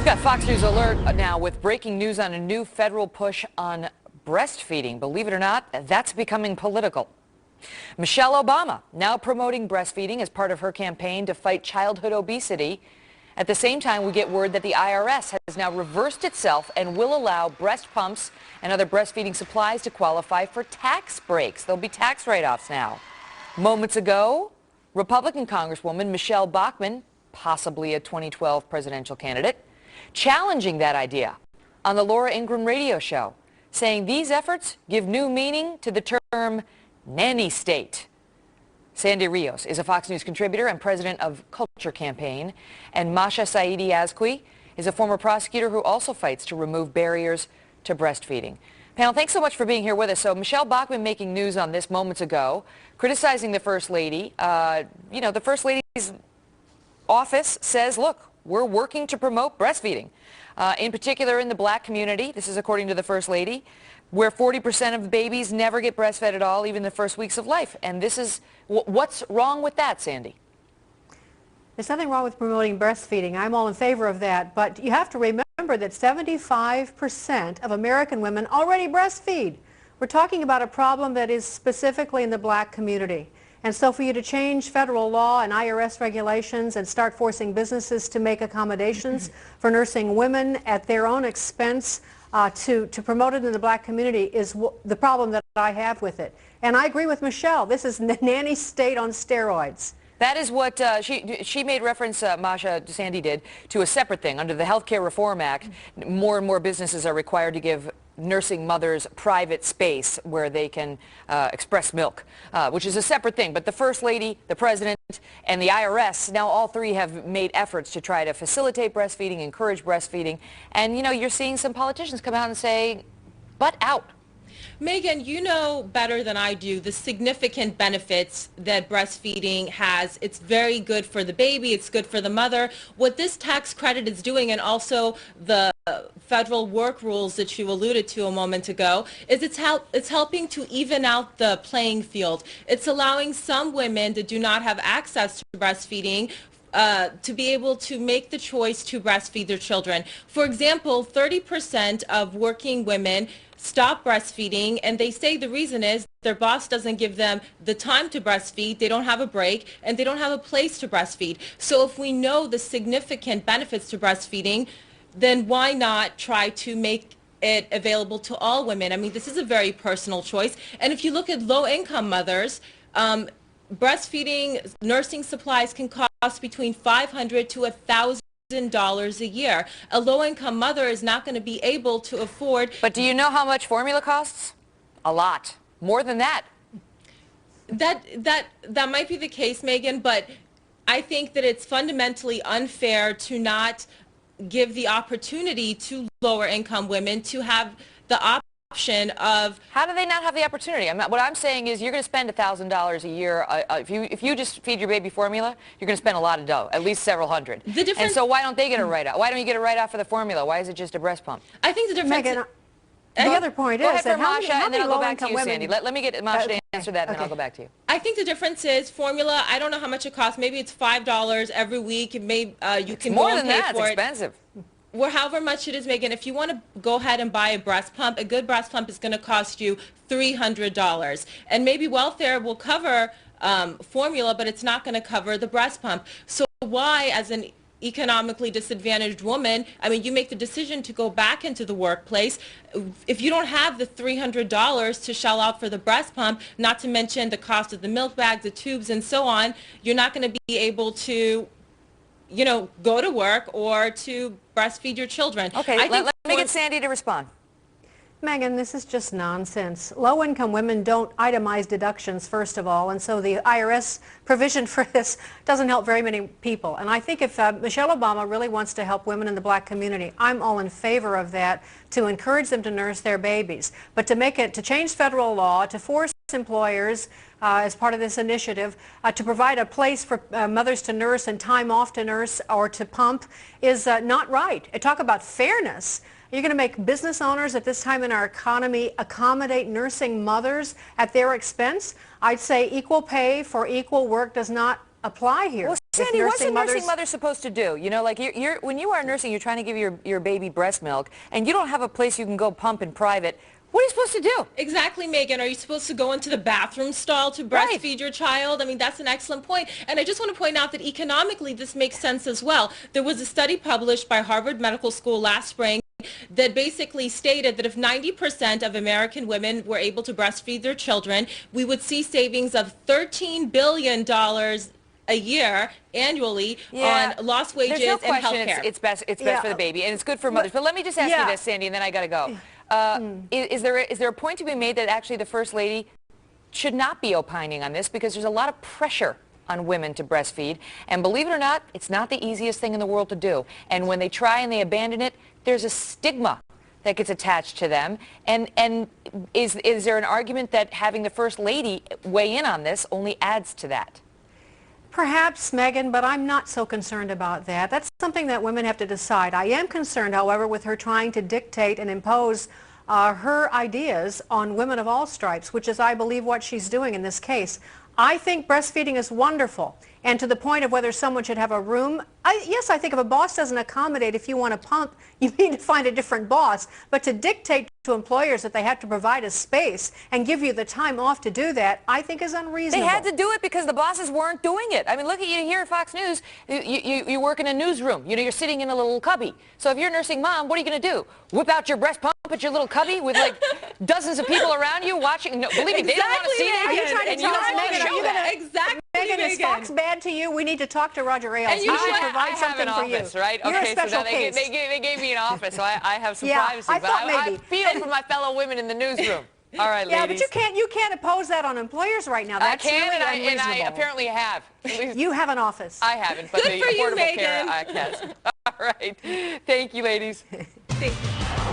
We've got Fox News Alert now with breaking news on a new federal push on breastfeeding. Believe it or not, that's becoming political. Michelle Obama now promoting breastfeeding as part of her campaign to fight childhood obesity. At the same time, we get word that the IRS has now reversed itself and will allow breast pumps and other breastfeeding supplies to qualify for tax breaks. There'll be tax write-offs now. Moments ago, Republican Congresswoman Michelle Bachmann, possibly a 2012 presidential candidate, challenging that idea on the Laura Ingraham radio show, saying these efforts give new meaning to the term nanny state. Sandy Rios is a Fox News contributor and president of Culture Campaign, and Masha Saidi Azqui is a former prosecutor who also fights to remove barriers to breastfeeding. Panel, thanks so much for being here with us. So Michelle Bachmann making news on this moments ago, criticizing the First Lady. The First Lady's office says, look, we're working to promote breastfeeding, in particular in the black community. This is according to the First Lady, where 40% of babies never get breastfed at all, even the first weeks of life. And this is, what's wrong with that, Sandy? There's nothing wrong with promoting breastfeeding. I'm all in favor of that. But you have to remember that 75% of American women already breastfeed. We're talking about a problem that is specifically in the black community. And so for you to change federal law and IRS regulations and start forcing businesses to make accommodations for nursing women at their own expense to promote it in the black community is the problem that I have with it. And I agree with Michelle. This is nanny state on steroids. That is what she made reference, Masha, Sandy did, to a separate thing. Under the Health Care Reform Act, more and more businesses are required to give nursing mothers private space where they can express milk, which is a separate thing. But the First Lady, the President, and the IRS, now all three have made efforts to try to facilitate breastfeeding, encourage breastfeeding. And, you know, you're seeing some politicians come out and say, butt out. Megan, you know better than I do the significant benefits that breastfeeding has. It's very good for the baby. It's good for the mother. What this tax credit is doing, and also the federal work rules that you alluded to a moment ago, is it's helping to even out the playing field. It's allowing some women that do not have access to breastfeeding to be able to make the choice to breastfeed their children. For example, 30% of working women stop breastfeeding, and they say the reason is their boss doesn't give them the time to breastfeed, they don't have a break, and they don't have a place to breastfeed. So if we know the significant benefits to breastfeeding, then why not try to make it available to all women? I mean, this is a very personal choice. And if you look at low-income mothers, breastfeeding nursing supplies can cost between $500 to $1,000 a year. A low-income mother is not going to be able to afford. But do you know how much formula costs? A lot. More than that. That might be the case, Megan, but I think that it's fundamentally unfair to not give the opportunity to lower-income women to have the option of. How do they not have the opportunity? What I'm saying is you're going to spend $1,000 a year. If you just feed your baby formula, you're going to spend a lot of dough, at least several hundred. And so why don't they get a write-off? Why don't you get a write-off for the formula? Why is it just a breast pump? I think the difference. Megan, the other point is that Masha, and then I'll go back to you, women, Sandy. Let me get Masha to answer that, and then I'll go back to you. I think the difference is formula. I don't know how much it costs. Maybe it's $5 every week. It may you can more go than and pay that. for It's expensive. Well, however much it is, Megan, if you want to go ahead and buy a breast pump, a good breast pump is going to cost you $300. And maybe welfare will cover formula, but it's not going to cover the breast pump. So why, as an economically disadvantaged woman, I mean, you make the decision to go back into the workplace. If you don't have the $300 to shell out for the breast pump, not to mention the cost of the milk bags, the tubes, and so on, you're not going to be able to, you know, go to work or to breastfeed your children. Okay, let me get Sandy to respond. Megan, this is just nonsense. Low-income women don't itemize deductions, first of all, and so the IRS provision for this doesn't help very many people. And I think if Michelle Obama really wants to help women in the black community, I'm all in favor of that, to encourage them to nurse their babies. But to change federal law, to force employers as part of this initiative to provide a place for mothers to nurse and time off to nurse or to pump is not right. Talk about fairness. You're going to make business owners at this time in our economy accommodate nursing mothers at their expense? I'd say equal pay for equal work does not apply here. Well, If Sandy, what's a nursing mothers- mother supposed to do? You know, like when you are nursing, you're trying to give your baby breast milk, and you don't have a place you can go pump in private. What are you supposed to do? Exactly, Megan. Are you supposed to go into the bathroom stall to breastfeed your child? I mean, that's an excellent point. And I just want to point out that economically, this makes sense as well. There was a study published by Harvard Medical School last spring that basically stated that if 90% of American women were able to breastfeed their children, we would see savings of $13 billion a year annually on lost wages There's no and question health care. it's best for the baby, and it's good for mothers. But let me just ask you this, Sandy, and then I got to go. Is there a point to be made that actually the First Lady should not be opining on this, because there's a lot of pressure on women to breastfeed, and believe it or not, it's not the easiest thing in the world to do. And when they try and they abandon it, there's a stigma that gets attached to them. And is there an argument that having the First Lady weigh in on this only adds to that? Perhaps, Megan, but I'm not so concerned about that. That's something that women have to decide. I am concerned, however, with her trying to dictate and impose her ideas on women of all stripes, which is, I believe, what she's doing in this case. I think breastfeeding is wonderful, and to the point of whether someone should have a room, yes, I think if a boss doesn't accommodate, if you want to pump, you need to find a different boss. But to dictate to employers that they have to provide a space and give you the time off to do that, I think is unreasonable. They had to do it because the bosses weren't doing it. I mean, look at you here at Fox News. You work in a newsroom. You know, you're sitting in a little cubby. So if you're a nursing mom, what are you going to do? Whip out your breast pump at your little cubby with like dozens of people around you watching? No, believe me, they don't want to see it. Are you trying to tell us, Megan, are you going to... Exactly, Megan, is Fox bad to you? We need to talk to Roger Ailes. And he should provide something for you. Office, right? You're okay, a special so case. They gave me an office, so I have some Yeah, privacy. I but thought I maybe. feel for my fellow women in the newsroom. All right, yeah, ladies. but you can't impose that on employers right now. That's I can, really and I unreasonable. apparently have. You have an office. I haven't, but Good the for you, Affordable Care Megan. Act has. All right. Thank you, ladies. Thank you.